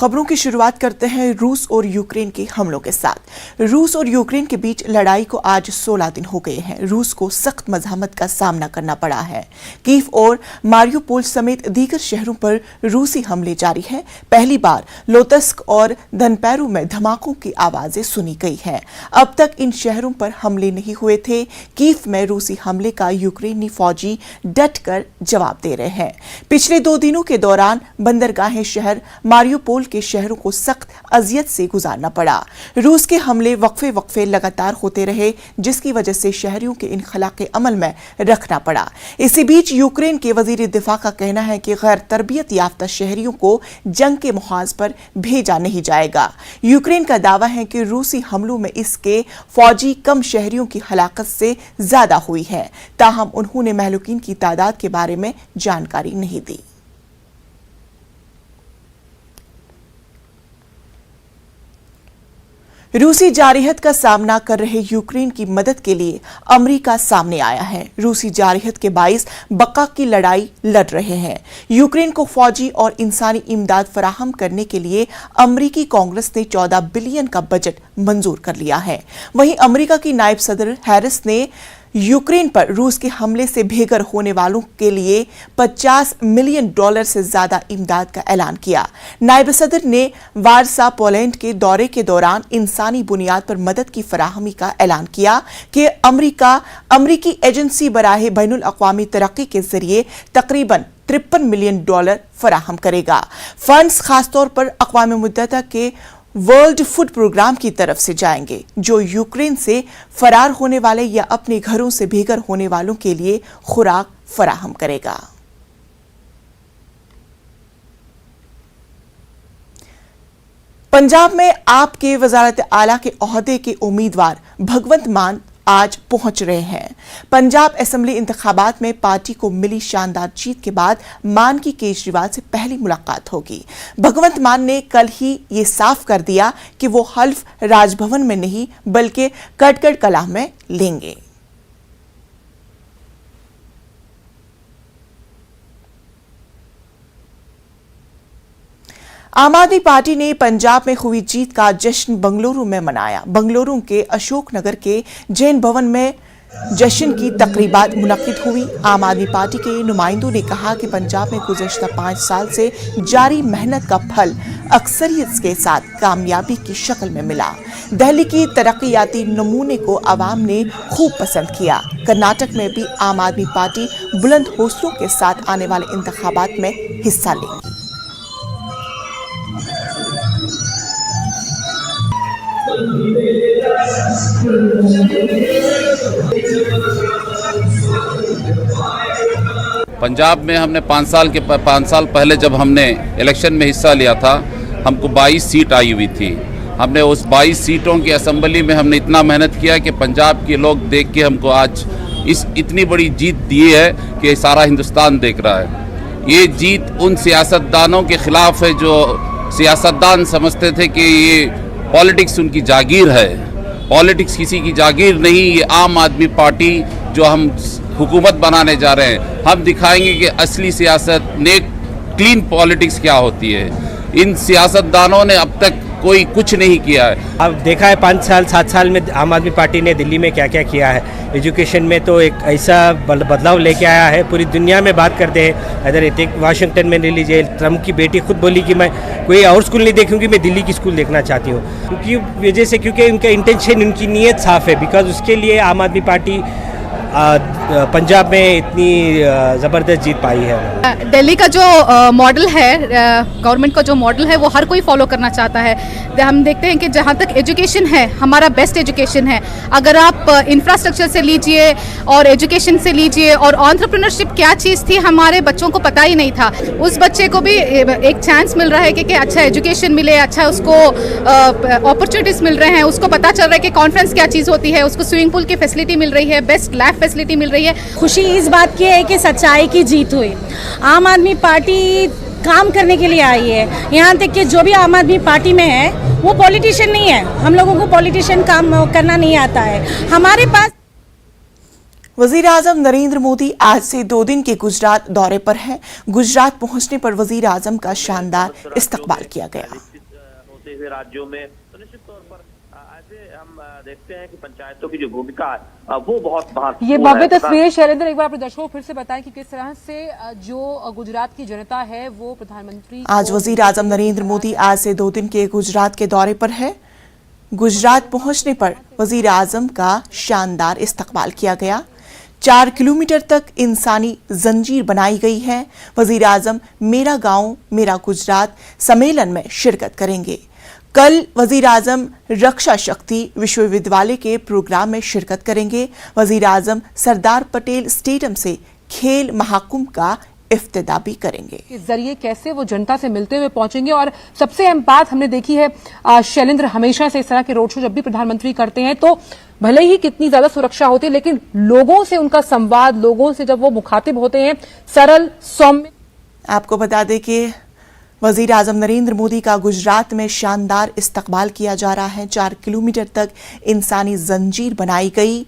खबरों की शुरुआत करते हैं रूस और यूक्रेन के हमलों के साथ। रूस और यूक्रेन के बीच लड़ाई को आज 16 दिन हो गए हैं। रूस को सख्त मज़ाहमत का सामना करना पड़ा है। कीव और मारियोपोल समेत दीगर शहरों पर रूसी हमले जारी हैं। पहली बार लोतस्क और धनपैरू में धमाकों की आवाजें सुनी गई हैं। अब तक इन शहरों पर हमले नहीं हुए थे। कीव में रूसी हमले का यूक्रेनी फौजी डटकर जवाब दे रहे हैं। पिछले 2 दिनों के दौरान बंदरगाह शहर मारियोपोल के शहरों को सख्त अजियत से गुजारना पड़ा। रूस के हमले वक्फे लगातार होते रहे, जिसकी वजह से शहरियों के इनखला के अमल में रखना पड़ा। इसी बीच यूक्रेन के वजीर दिफा का कहना है कि गैर तरबियत याफ्ता शहरियों को जंग के मुहाज पर भेजा नहीं जाएगा। यूक्रेन का दावा है कि रूसी हमलों में इसके फौजी कम शहरियों की हलाकत से ज्यादा हुई है। ताहम उन्होंने महलूकीन की तादाद के बारे में जानकारी नहीं दी। रूसी जारहियत का सामना कर रहे यूक्रेन की मदद के लिए अमेरिका सामने आया है। रूसी जारहियत के बाइस बका की लड़ाई लड़ रहे हैं। यूक्रेन को फौजी और इंसानी इमदाद फराहम करने के लिए अमेरिकी कांग्रेस ने 14 बिलियन का बजट मंजूर कर लिया है। वहीं अमेरिका की नायब सदर हैरिस ने यूक्रेन पर रूस के हमले से बेघर होने वालों के लिए $50 मिलियन से ज्यादा इमदाद का ऐलान किया। नायब सदर ने वारसा पोलैंड के दौरे के दौरान इंसानी बुनियाद पर मदद की फराहमी का ऐलान किया कि अमरीकी एजेंसी बराहे बैनुल अक़वामी तरक्की के जरिए तकरीबन $53 मिलियन फराहम करेगा। फंड्स खासतौर पर अक़वाम मुत्तहिदा के वर्ल्ड फूड प्रोग्राम की तरफ से जाएंगे, जो यूक्रेन से फरार होने वाले या अपने घरों से बेघर होने वालों के लिए खुराक फराहम करेगा। पंजाब में आप के वज़ारत आला के ओहदे के उम्मीदवार भगवंत मान आज पहुंच रहे हैं। पंजाब असेंबली इंतखाबात में पार्टी को मिली शानदार जीत के बाद मान की केजरीवाल से पहली मुलाकात होगी। भगवंत मान ने कल ही ये साफ कर दिया कि वो हल्फ राजभवन में नहीं बल्कि कटकड़ कलां में लेंगे। आम आदमी पार्टी ने पंजाब में हुई जीत का जश्न बंगलुरु में मनाया। बंगलुरु के अशोक नगर के जैन भवन में जश्न की तकरीबात मुनक्किद हुई। आम आदमी पार्टी के नुमाइंदों ने कहा कि पंजाब में गुज़श्ता 5 साल से जारी मेहनत का फल अक्सरियत के साथ कामयाबी की शक्ल में मिला। दिल्ली की तरक्याती नमूने को आवाम ने खूब पसंद किया। कर्नाटक में भी आम आदमी पार्टी बुलंद हौसलों के साथ आने वाले इंतखाबात में हिस्सा लेगी। पंजाब में हमने 5 साल पहले जब हमने इलेक्शन में हिस्सा लिया था, हमको 22 सीट आई हुई थी। हमने उस 22 सीटों की असेंबली में हमने इतना मेहनत किया कि पंजाब के लोग देख के हमको आज इतनी बड़ी जीत दी है कि सारा हिंदुस्तान देख रहा है। ये जीत उन सियासतदानों के खिलाफ है जो सियासतदान समझते थे कि ये पॉलिटिक्स उनकी जागीर है। पॉलिटिक्स किसी की जागीर नहीं, ये आम आदमी पार्टी जो हम हुकूमत बनाने जा रहे हैं, हम दिखाएंगे कि असली सियासत नेक क्लीन पॉलिटिक्स क्या होती है। इन सियासतदानों ने अब तक कोई कुछ नहीं किया है। अब देखा है 5 साल 7 साल में आम आदमी पार्टी ने दिल्ली में क्या क्या किया है। एजुकेशन में तो एक ऐसा बदलाव लेके आया है, पूरी दुनिया में बात करते हैं। इधर वाशिंगटन में ले लीजिए, ट्रम्प की बेटी खुद बोली कि मैं कोई और स्कूल नहीं देखूंगी, मैं दिल्ली की स्कूल देखना चाहती हूँ। क्योंकि उनका इंटेंशन, उनकी नीयत साफ है। बिकॉज उसके लिए आम आदमी पार्टी पंजाब में इतनी ज़बरदस्त जीत पाई है। दिल्ली का जो मॉडल है, गवर्नमेंट का जो मॉडल है, वो हर कोई फॉलो करना चाहता है। हम देखते हैं कि जहाँ तक एजुकेशन है, हमारा बेस्ट एजुकेशन है। अगर आप इंफ्रास्ट्रक्चर से लीजिए और एजुकेशन से लीजिए, और एंटरप्रेन्योरशिप क्या चीज़ थी हमारे बच्चों को पता ही नहीं था। उस बच्चे को भी एक चांस मिल रहा है कि अच्छा एजुकेशन मिले, अच्छा उसको अपॉर्चुनिटीज़ मिल रहे हैं, उसको पता चल रहा है कि कॉन्फ्रेंस क्या चीज़ होती है, उसको स्विमिंग पूल की फैसिलिटी मिल रही है, बेस्ट लैब फैसिलिटी मिल रही है। खुशी इस बात की है कि सच्चाई की जीत हुई। आम आदमी पार्टी काम करने के लिए आई है। यहाँ तक कि जो भी आम आदमी पार्टी में है वो पॉलिटिशियन नहीं है। हम लोगों को पॉलिटिशियन काम करना नहीं आता है। हमारे पास वजीर आजम नरेंद्र मोदी आज से 2 दिन के गुजरात दौरे पर हैं। गुजरात पहुंचने पर वजीर आजम का शानदार इस्तकबाल किया गया। आते हुए राज्यों में, तो निश्चित तौर पर ऐसे हम देखते हैं कि पंचायतों की जो भूमिका है वो बहुत महत्वपूर्ण ये है। भव्य तस्वीरें शैलेंद्र, एक बार अपने दर्शकों को फिर से बताएं कि किस तरह से जो गुजरात की जनता है वो प्रधानमंत्री आज वजीर आजम नरेंद्र मोदी आज से 2 दिन के गुजरात के दौरे पर है। गुजरात पहुंचने पर वजीर आजम का शानदार इस्तकबाल किया गया। 4 किलोमीटर तक इंसानी जंजीर बनाई गई है। वजीर आजम मेरा गांव मेरा गुजरात सम्मेलन में शिरकत करेंगे। कल वजीर आजम रक्षा शक्ति विश्वविद्यालय के प्रोग्राम में शिरकत करेंगे। वजीर आजम सरदार पटेल स्टेडियम से खेल महाकुंभ का इफ्तिताह भी करेंगे। के जरिए कैसे वो जनता से मिलते हुए पहुंचेंगे। और सबसे अहम बात हमने देखी है शैलेंद्र, हमेशा से इस तरह के रोड शो जब भी प्रधानमंत्री करते हैं तो भले ही कितनी ज्यादा सुरक्षा होती है, लेकिन लोगों से उनका संवाद, लोगों से जब वो मुखातिब होते हैं, सरल सौम्य। आपको बता दें कि वजीर आजम नरेंद्र मोदी का गुजरात में शानदार इस्तकबाल किया जा रहा है। 4 किलोमीटर तक इंसानी जंजीर बनाई गई।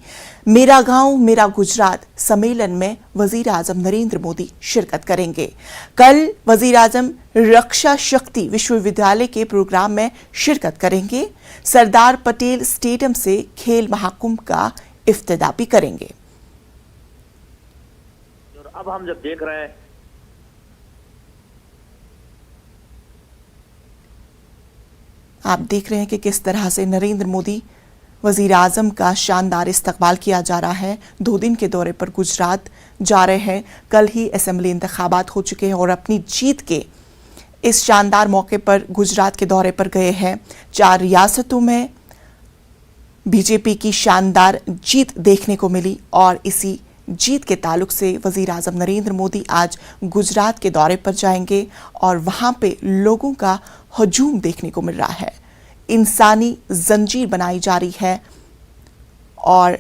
मेरा गांव मेरा गुजरात सम्मेलन में वजीर आजम नरेंद्र मोदी शिरकत करेंगे। कल वजीर आजम रक्षा शक्ति विश्वविद्यालय के प्रोग्राम में शिरकत करेंगे। सरदार पटेल स्टेडियम से खेल महाकुंभ का इफ्तिताह भी करेंगे। और अब हम जब देख रहे हैं, आप देख रहे हैं कि किस तरह से नरेंद्र मोदी वजीर आजम का शानदार इस्तकबाल किया जा रहा है। 2 दिन के दौरे पर गुजरात जा रहे हैं। कल ही असेंबली इंतखाबात हो चुके हैं और अपनी जीत के इस शानदार मौके पर गुजरात के दौरे पर गए हैं। 4 रियासतों में बीजेपी की शानदार जीत देखने को मिली और इसी जीत के ताल्लुक से वजीर आजम नरेंद्र मोदी आज गुजरात के दौरे पर जाएंगे और वहां पे लोगों का हजूम देखने को मिल रहा है। इंसानी जंजीर बनाई जा रही है और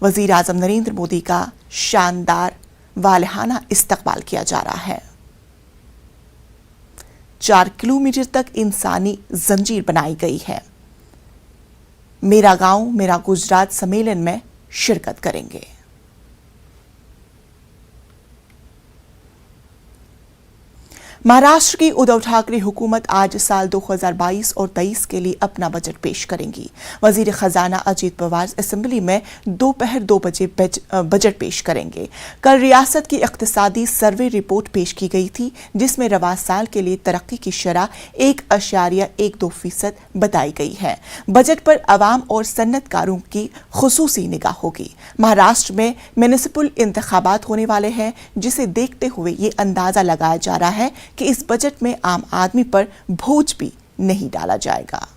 वजीर आजम नरेंद्र मोदी का शानदार वालहाना इस्तकबाल किया जा रहा है। 4 किलोमीटर तक इंसानी जंजीर बनाई गई है। मेरा गांव मेरा गुजरात सम्मेलन में शिरकत करेंगे। महाराष्ट्र की उद्धव ठाकरे हुकूमत आज साल 2022 और 23 के लिए अपना बजट पेश करेंगी। वजीर खजाना अजीत पवार असेंबली में दोपहर 2 बजे बजट पेश करेंगे। कल रियासत की इक्तिसादी सर्वे रिपोर्ट पेश की गई थी, जिसमें रवा साल के लिए तरक्की की शरह 1.12% बताई गई है। बजट पर अवाम और सन्नतकारों की खुसूसी निगाह होगी। महाराष्ट्र में म्युनिसिपल इंतखाबात होने वाले हैं, जिसे देखते हुए ये अंदाजा लगाया जा रहा है कि इस बजट में आम आदमी पर बोझ भी नहीं डाला जाएगा।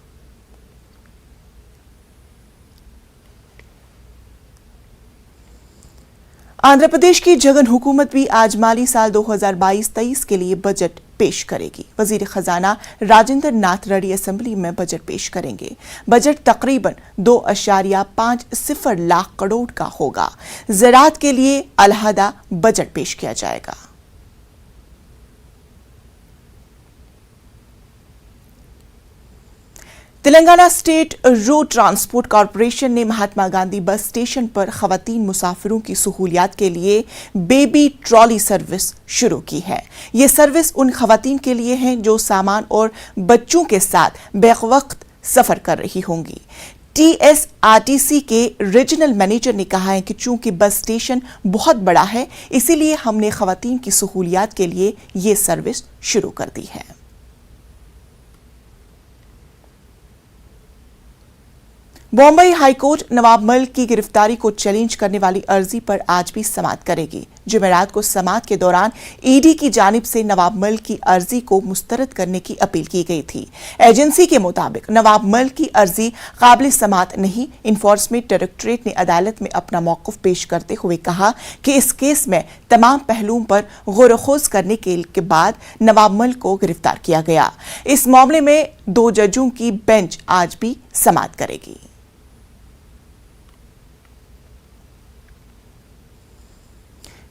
आंध्र प्रदेश की जगन हुकूमत भी आज माली साल 2022-23 के लिए बजट पेश करेगी। वजीर खजाना राजेंद्र नाथ रेड्डी असेंबली में बजट पेश करेंगे। बजट तकरीबन 2.50 लाख करोड़ का होगा। ज़राअत के लिए अलहदा बजट पेश किया जाएगा। Telangana state road transport corporation ने महात्मा गांधी बस स्टेशन पर खवातीन मुसाफिरों की सहूलियात के लिए बेबी ट्रॉली सर्विस शुरू की है। ये सर्विस उन खवातीन के लिए है जो सामान और बच्चों के साथ बेवक्त सफर कर रही होंगी। TSRTC के रीजनल मैनेजर ने कहा है कि चूंकि बस स्टेशन बहुत बड़ा है, इसीलिए हमने खवातीन की सहूलियात के लिए ये सर्विस शुरू कर दी है। बॉम्बे हाईकोर्ट नवाब मलिक की गिरफ्तारी को चैलेंज करने वाली अर्जी पर आज भी समाअत करेगी। जुमेरात को समाअत के दौरान ईडी की जानिब से नवाब मलिक की अर्जी को मुस्तरद करने की अपील की गई थी। एजेंसी के मुताबिक नवाब मलिक की अर्जी काबिल समाअत नहीं। इन्फोर्समेंट डायरेक्टरेट ने अदालत में अपना मौक़िफ़ पेश करते हुए कहा कि इस केस में तमाम पहलुओं पर गौर-व-खोज करने के बाद नवाब मलिक को गिरफ्तार किया गया। इस मामले में 2 जजों की बेंच आज भी समाअत करेगी।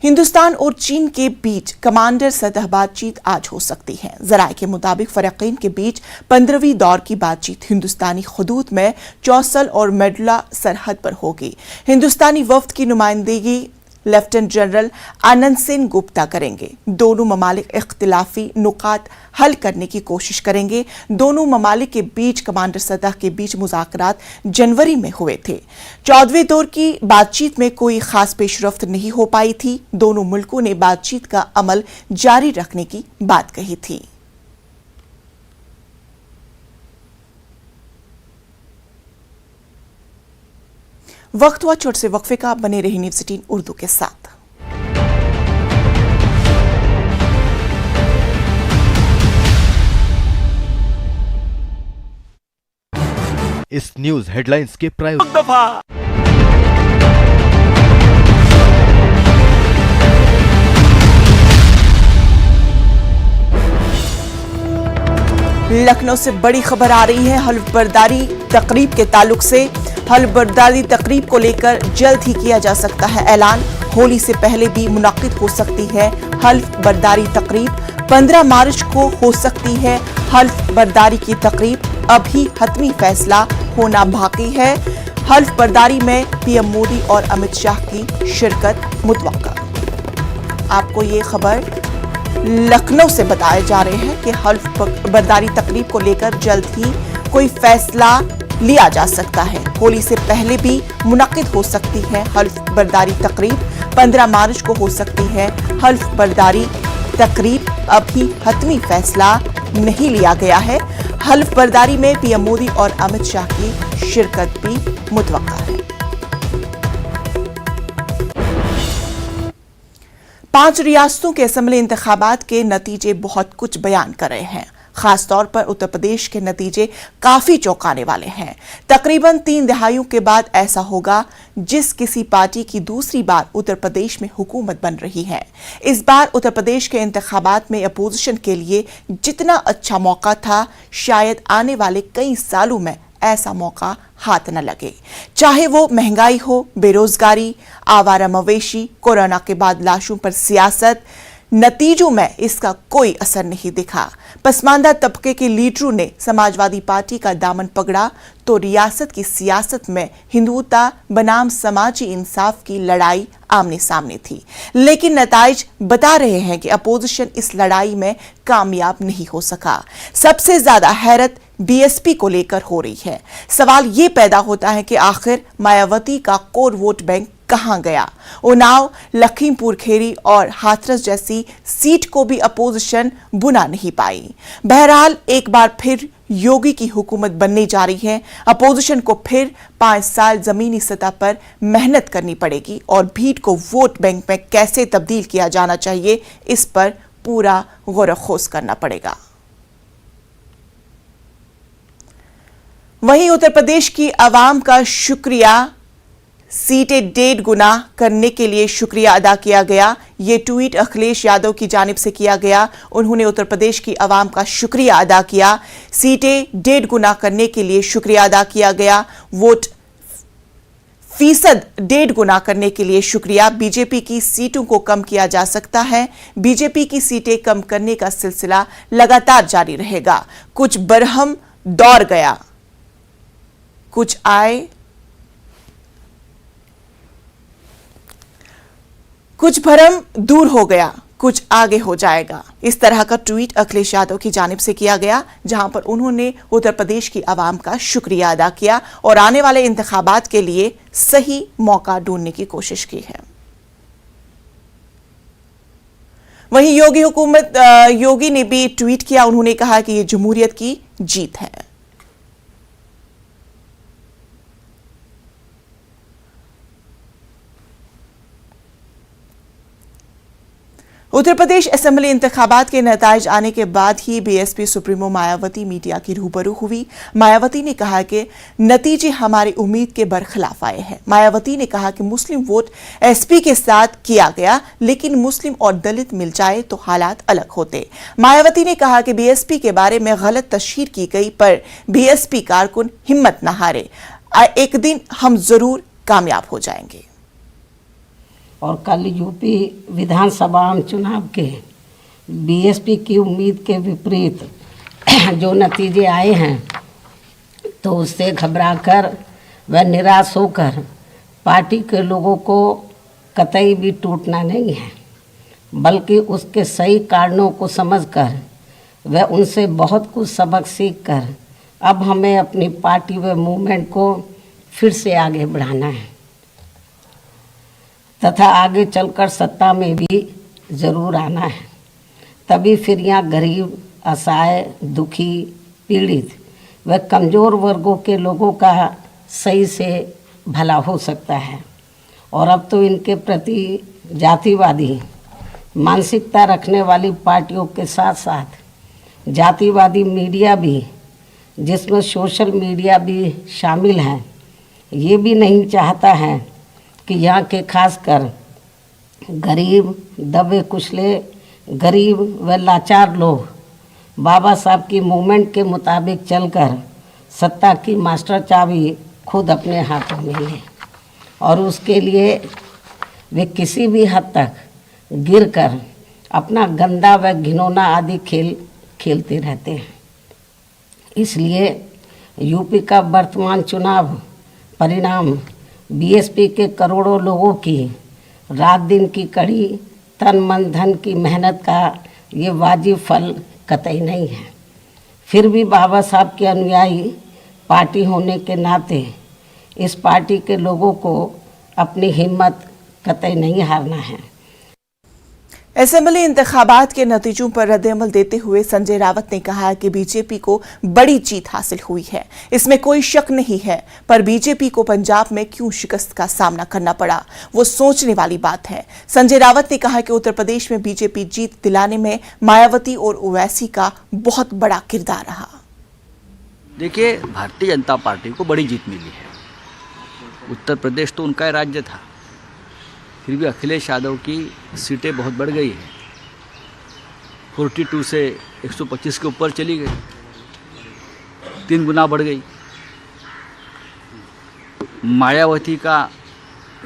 हिंदुस्तान और चीन के बीच कमांडर सतह बातचीत आज हो सकती है। ज़राए के मुताबिक फ़रीक़ैन के बीच 15वीं दौर की बातचीत हिंदुस्तानी हुदूद में चौसल और मेडुला सरहद पर होगी। हिंदुस्तानी वफ्द की नुमाइंदगी लेफ्टिनेंट जनरल आनंद सेन गुप्ता करेंगे। दोनों ममालिक इख्तिलाफी नुकात हल करने की कोशिश करेंगे। दोनों ममालिक के बीच कमांडर सतह के बीच मुज़ाकरात जनवरी में हुए थे। 14वें दौर की बातचीत में कोई खास पेशरफ्त नहीं हो पाई थी। दोनों मुल्कों ने बातचीत का अमल जारी रखने की बात कही थी। वक्त हुआ छोटे से वक्फे का। बने रही न्यूज़ 18 उर्दू के साथ। इस न्यूज हेडलाइंस के प्रायोजक लखनऊ से बड़ी खबर आ रही है हल्फ बर्दारी तकरीब के ताल्लुक से। हल्फ बर्दारी तकरीब को लेकर जल्द ही किया जा सकता है ऐलान। होली से पहले भी मुनाकिद हो सकती है हल्फ बर्दारी तकरीब। 15 मार्च को हो सकती है हल्फ बर्दारी की तकरीब। अभी हतमी फैसला होना बाकी है। हल्फ बर्दारी में पीएम मोदी और अमित शाह की शिरकत मुतवक्का। आपको ये खबर लखनऊ से बताए जा रहे हैं कि हल्फ बर्दारी तकरीब को लेकर जल्द ही कोई फैसला लिया जा सकता है। होली से पहले भी मुनक्किद हो सकती है हल्फ बर्दारी तकरीब। 15 मार्च को हो सकती है हल्फ बर्दारी तकरीब। अभी हतमी फैसला नहीं लिया गया है। हल्फ बर्दारी में पीएम मोदी और अमित शाह की शिरकत भी मुतवक्का है। 5 रियासतों के असेंबली इंतखाबात के नतीजे बहुत कुछ बयान कर रहे हैं। खासतौर पर उत्तर प्रदेश के नतीजे काफी चौंकाने वाले हैं। तकरीबन 3 दहाइयों के बाद ऐसा होगा जिस किसी पार्टी की दूसरी बार उत्तर प्रदेश में हुकूमत बन रही है। इस बार उत्तर प्रदेश के इंतखाबात में अपोजिशन के लिए जितना अच्छा मौका था, शायद आने वाले कई सालों में ऐसा मौका हाथ न लगे। चाहे वो महंगाई हो, बेरोजगारी, आवारा मवेशी, कोरोना के बाद लाशों पर सियासत, नतीजों में इसका कोई असर नहीं दिखा। पसमानदा तबके के लीडरों ने समाजवादी पार्टी का दामन पकड़ा तो रियासत की सियासत में हिंदुत्व बनाम समाजी इंसाफ की लड़ाई आमने सामने थी। लेकिन नताइज बता रहे हैं कि अपोजिशन इस लड़ाई में कामयाब नहीं हो सका। सबसे ज्यादा हैरत बीएसपी को लेकर हो रही है। सवाल ये पैदा होता है कि आखिर मायावती का कोर वोट बैंक कहां गया। उन्नाव, लखीमपुर खेरी और हाथरस जैसी सीट को भी अपोजिशन बुना नहीं पाई। बहरहाल एक बार फिर योगी की हुकूमत बनने जा रही है। अपोजिशन को फिर 5 साल जमीनी सतह पर मेहनत करनी पड़ेगी और भीड़ को वोट बैंक में कैसे तब्दील किया जाना चाहिए, इस पर पूरा गौर-व-खोज करना पड़ेगा। वहीं उत्तर प्रदेश की आवाम का शुक्रिया, सीटें 1.5 गुना करने के लिए शुक्रिया अदा किया गया। ये ट्वीट अखिलेश यादव की जानिब से किया गया। उन्होंने उत्तर प्रदेश की आवाम का शुक्रिया अदा किया। सीटें 1.5 गुना करने के लिए शुक्रिया अदा किया गया। वोट फीसद 1.5 गुना करने के लिए शुक्रिया। बीजेपी की सीटों को कम किया जा सकता है। बीजेपी की सीटें कम करने का सिलसिला लगातार जारी रहेगा। कुछ बरहम दौड़ गया, कुछ आए, कुछ भरम दूर हो गया, कुछ आगे हो जाएगा। इस तरह का ट्वीट अखिलेश यादव की जानिब से किया गया, जहां पर उन्होंने उत्तर प्रदेश की आवाम का शुक्रिया अदा किया और आने वाले इंतखाबात के लिए सही मौका ढूंढने की कोशिश की है। वहीं योगी ने भी ट्वीट किया। उन्होंने कहा कि यह जमहूरियत की जीत है। उत्तर प्रदेश असेंबली इंतखाबात के नताइज आने के बाद ही बीएसपी सुप्रीमो मायावती मीडिया की रूबरू हुई। मायावती ने कहा कि नतीजे हमारी उम्मीद के बरखिलाफ आए हैं। मायावती ने कहा कि मुस्लिम वोट एसपी के साथ किया गया, लेकिन मुस्लिम और दलित मिल जाए तो हालात अलग होते। मायावती ने कहा कि बीएसपी के बारे में गलत तशहीर की गई, पर बीएसपी कारकुन हिम्मत न हारे। एक दिन हम जरूर कामयाब हो जाएंगे। और कल यूपी विधानसभा चुनाव के बीएसपी की उम्मीद के विपरीत जो नतीजे आए हैं, तो उससे घबराकर व निराश होकर पार्टी के लोगों को कतई भी टूटना नहीं है, बल्कि उसके सही कारणों को समझकर व उनसे बहुत कुछ सबक सीखकर अब हमें अपनी पार्टी व मूवमेंट को फिर से आगे बढ़ाना है तथा आगे चलकर सत्ता में भी ज़रूर आना है। तभी फिर यहाँ गरीब, असहाय, दुखी, पीड़ित व कमज़ोर वर्गों के लोगों का सही से भला हो सकता है। और अब तो इनके प्रति जातिवादी मानसिकता रखने वाली पार्टियों के साथ साथ जातिवादी मीडिया भी, जिसमें सोशल मीडिया भी शामिल है, ये भी नहीं चाहता है कि यहाँ के खासकर गरीब, दबे कुचले, गरीब व लाचार लोग बाबा साहब की मूवमेंट के मुताबिक चलकर सत्ता की मास्टर चाबी खुद अपने हाथों में लें और उसके लिए वे किसी भी हद तक गिरकर अपना गंदा व घिनौना आदि खेल खेलते रहते हैं। इसलिए यूपी का वर्तमान चुनाव परिणाम बीएसपी के करोड़ों लोगों की रात दिन की कड़ी तन मन धन की मेहनत का ये वाजिब फल कतई नहीं है। फिर भी बाबा साहब के अनुयायी पार्टी होने के नाते इस पार्टी के लोगों को अपनी हिम्मत कतई नहीं हारना है। असेंबली इंतखाबात के नतीजों पर रद्द-ए-अमल देते हुए संजय रावत ने कहा कि बीजेपी को बड़ी जीत हासिल हुई है, इसमें कोई शक नहीं है, पर बीजेपी को पंजाब में क्यों शिकस्त का सामना करना पड़ा, वो सोचने वाली बात है। संजय रावत ने कहा कि उत्तर प्रदेश में बीजेपी जीत दिलाने में मायावती और ओवैसी का बहुत बड़ा किरदार रहा। देखिए, भारतीय जनता पार्टी को बड़ी जीत मिली है। उत्तर प्रदेश तो उनका राज्य था, फिर भी अखिलेश यादव की सीटें बहुत बढ़ गई हैं। 42 से 125 के ऊपर चली गई, 3 गुना बढ़ गई। मायावती का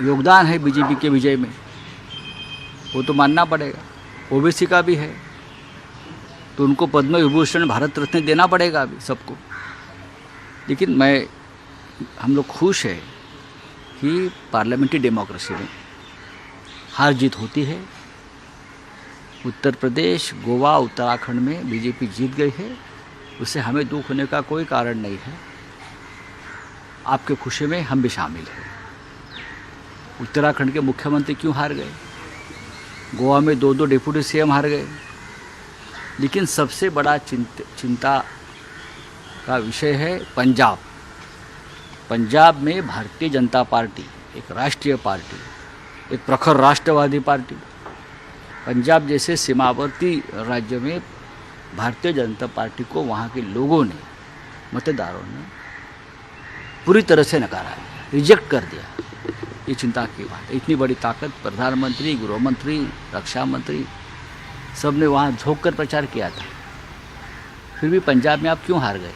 योगदान है बीजेपी के विजय में, वो तो मानना पड़ेगा। ओबीसी का भी है, तो उनको पद्म विभूषण, भारत रत्न देना पड़ेगा अभी सबको। लेकिन हम लोग खुश हैं कि पार्लियामेंट्री डेमोक्रेसी में हार जीत होती है। उत्तर प्रदेश, गोवा, उत्तराखंड में बीजेपी जीत गई है, उससे हमें दुख होने का कोई कारण नहीं है। आपके खुशी में हम भी शामिल हैं। उत्तराखंड के मुख्यमंत्री क्यों हार गए, गोवा में 2 डिप्टी सीएम हार गए। लेकिन सबसे बड़ा चिंता का विषय है पंजाब। पंजाब में भारतीय जनता पार्टी, एक राष्ट्रीय पार्टी, एक प्रखर राष्ट्रवादी पार्टी, पंजाब जैसे सीमावर्ती राज्य में भारतीय जनता पार्टी को वहाँ के लोगों ने, मतदारों ने पूरी तरह से नकारा, रिजेक्ट कर दिया। ये चिंता की बात है। इतनी बड़ी ताकत प्रधानमंत्री, गृह मंत्री, रक्षा मंत्री सब ने वहाँ झोंक कर प्रचार किया था, फिर भी पंजाब में आप क्यों हार गए?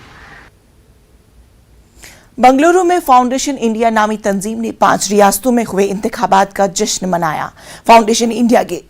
बंगलुरु में फाउंडेशन इंडिया नामी तंजीम ने 5 रियासतों में हुए इंतखाबात का जश्न मनाया। फाउंडेशन इंडिया के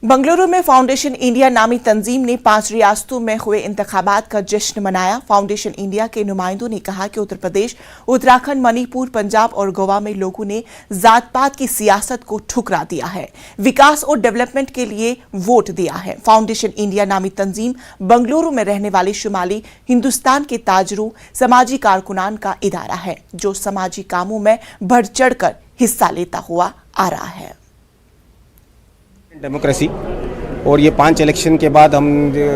बंगलुरु में फाउंडेशन इंडिया नामी तंजीम ने 5 रियासतों में हुए इंतखाबात का जश्न मनाया। फाउंडेशन इंडिया के नुमाइंदों ने कहा कि उत्तर प्रदेश, उत्तराखंड, मणिपुर, पंजाब और गोवा में लोगों ने जात पात की सियासत को ठुकरा दिया है, विकास और डेवलपमेंट के लिए वोट दिया है। फाउंडेशन इंडिया नामी तंजीम बंगलुरु में रहने वाले शुमाली हिंदुस्तान के ताजरों, समाजी कारकुनान का इदारा है, जो समाजी कामों में बढ़ चढ़कर हिस्सा लेता हुआ आ रहा है। डेमोक्रेसी और ये 5 इलेक्शन के बाद हम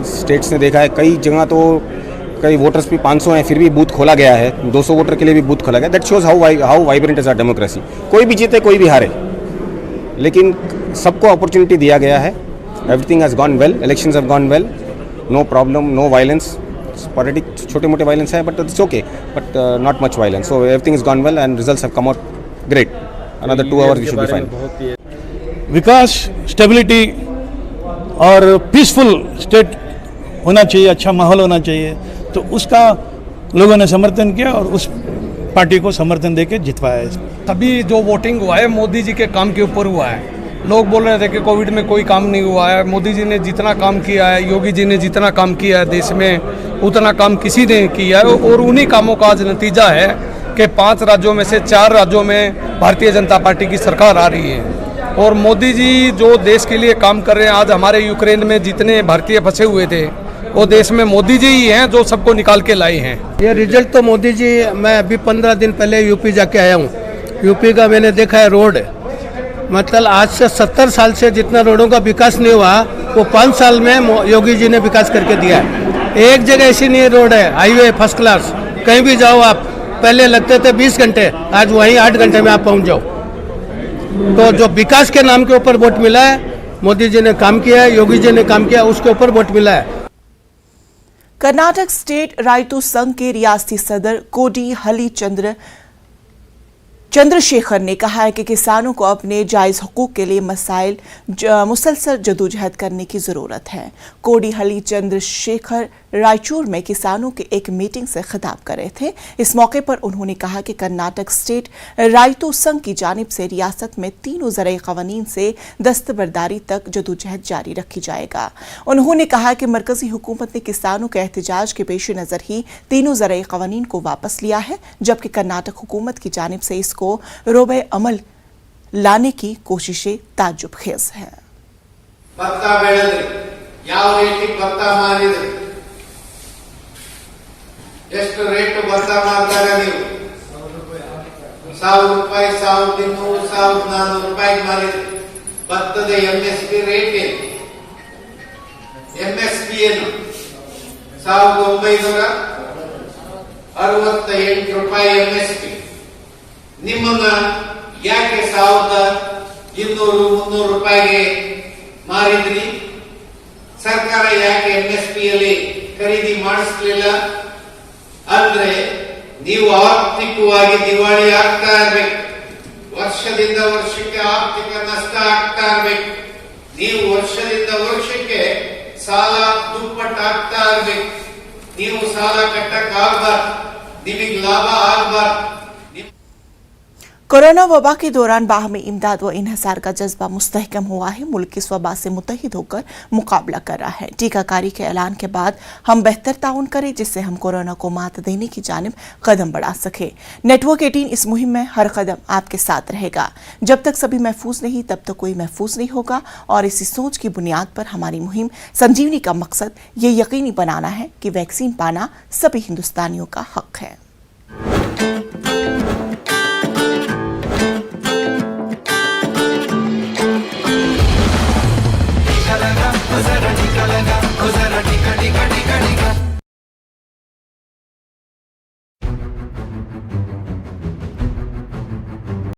स्टेट्स ने देखा है, कई जगह तो कई वोटर्स भी 500 हैं, फिर भी बूथ खोला गया है, 200 वोटर के लिए भी बूथ खोला गया। That shows how vibrant is our democracy. कोई भी जीते, कोई भी हारे, लेकिन सबको अपॉर्चुनिटी दिया गया है। Everything has gone well, elections have gone well, no problem, no violence. Politics छोटे मोटे वायलेंस है, but it's okay, but not much violence. So everything is gone well and results have come out great. Another 2 hours we should be fine. विकास, stability और peaceful state होना चाहिए, अच्छा माहौल होना चाहिए, तो उसका लोगों ने समर्थन किया और उस पार्टी को समर्थन देके जितवाया है। अभी जो वोटिंग हुआ है मोदी जी के काम के ऊपर हुआ है। लोग बोल रहे थे कि कोविड में कोई काम नहीं हुआ है। मोदी जी ने जितना काम किया है, योगी जी ने जितना काम किया है देश में, उतना काम किसी ने किया है। और उन्हीं कामों का आज नतीजा है कि 5 राज्यों में से 4 राज्यों में भारतीय जनता पार्टी की सरकार आ रही है। और मोदी जी जो देश के लिए काम कर रहे हैं, आज हमारे यूक्रेन में जितने भारतीय फंसे हुए थे वो देश में मोदी जी ही हैं जो सबको निकाल के लाए हैं। ये रिजल्ट तो मोदी जी, मैं अभी 15 दिन पहले यूपी जाके आया हूँ। यूपी का मैंने देखा है रोड, मतलब आज से 70 साल से जितना रोडों का विकास नहीं हुआ वो 5 साल में योगी जी ने विकास करके दिया है। एक जगह ऐसी नहीं रोड है, हाईवे फर्स्ट क्लास, कहीं भी जाओ आप, पहले लगते थे 20 घंटे, आज वहीं 8 घंटे में आप पहुँच जाओ। तो जो विकास के नाम के ऊपर वोट मिला है, मोदी जी ने काम किया है, योगी जी ने काम किया, उसके ऊपर वोट मिला है। कर्नाटक स्टेट राइतु संघ के रियासती सदर कोडी हली चंद्रशेखर ने कहा है कि किसानों को अपने जायज हुकूक के लिए मुसलसल जदोजहद करने की जरूरत है। कोडी हली चंद्रशेखर रायचूर में किसानों के एक मीटिंग से खिताब कर रहे थे। इस मौके पर उन्होंने कहा कि कर्नाटक स्टेट राइतु संघ की जानिब से रियासत में तीनों ज़राई क़वानीन से दस्तबरदारी तक जदोजहद जारी रखी जाएगा। उन्होंने कहा कि मरकजी हुकूमत ने किसानों के एहतजाज के पेश नज़र ही तीनों ज़राई क़वानीन को वापस लिया है, जबकि कर्नाटक हुकूमत की जानिब से इसको रोबे अमल लाने की कोशिशें ताज्जुब खेज है। ಎಷ್ಟು ರೇಟ್ ಭತ್ತ ಮಾರ್ತಾರ ನೀವು? 1000 ರೂಪಾಯಿ, 1200, 1400 ರೂಪಾಯಿಗೆ ಮಾರಿದ್ರಿ. ಭತ್ತದ MSP ರೇಟ್ ಏನು? MSP ಏನು? 1968 ರೂಪಾಯಿ MSP. ನಿಮ್ಮನ್ನ ಯಾಕೆ 1200, 300 ರೂಪಾಯಿಗೆ ಮಾರಿದ್ರಿ? ಸರ್ಕಾರ ಯಾಕೆ MSP ಯಲ್ಲಿ ಖರೀದಿ ಮಾಡಿಸಲಿಲ್ಲ? ಅಂದ್ರೆ ನೀವು ಆರ್ಥಿಕವಾಗಿ ದಿವಾಳಿ ಆಗ್ತಾ ಇರ್ಬೇಕು. ವರ್ಷದಿಂದ ವರ್ಷಕ್ಕೆ ಆರ್ಥಿಕ ನಷ್ಟ ಆಗ್ತಾ ಇರ್ಬೇಕು. ನೀವು ವರ್ಷದಿಂದ ವರ್ಷಕ್ಕೆ ಸಾಲ ದುಪ್ಪಟ್ಟಾಗ್ತಾ ಇರ್ಬೇಕು. ನೀವು ಸಾಲ ಕಟ್ಟಕ್ಕಾಗಬಾರ್ದು, ನಿಮಗೆ ಲಾಭ ಆಗಬಾರ್ದು। कोरोना वबा के दौरान बाहमी इमदाद व इन्हिसार का जज्बा मुस्तहकम हुआ है। मुल्क इस वबा से मुत्तहिद होकर मुकाबला कर रहा है। टीकाकारी के ऐलान के बाद हम बेहतर ताउन करें जिससे हम कोरोना को मात देने की जानिब कदम बढ़ा सके। नेटवर्क 18 इस मुहिम में हर कदम आपके साथ रहेगा। जब तक सभी महफूज नहीं तब तक कोई महफूज नहीं होगा। और इसी सोच की बुनियाद पर हमारी मुहिम संजीवनी का मकसद ये यकीनी बनाना है कि वैक्सीन पाना सभी हिंदुस्तानियों का हक है। टीका लगा,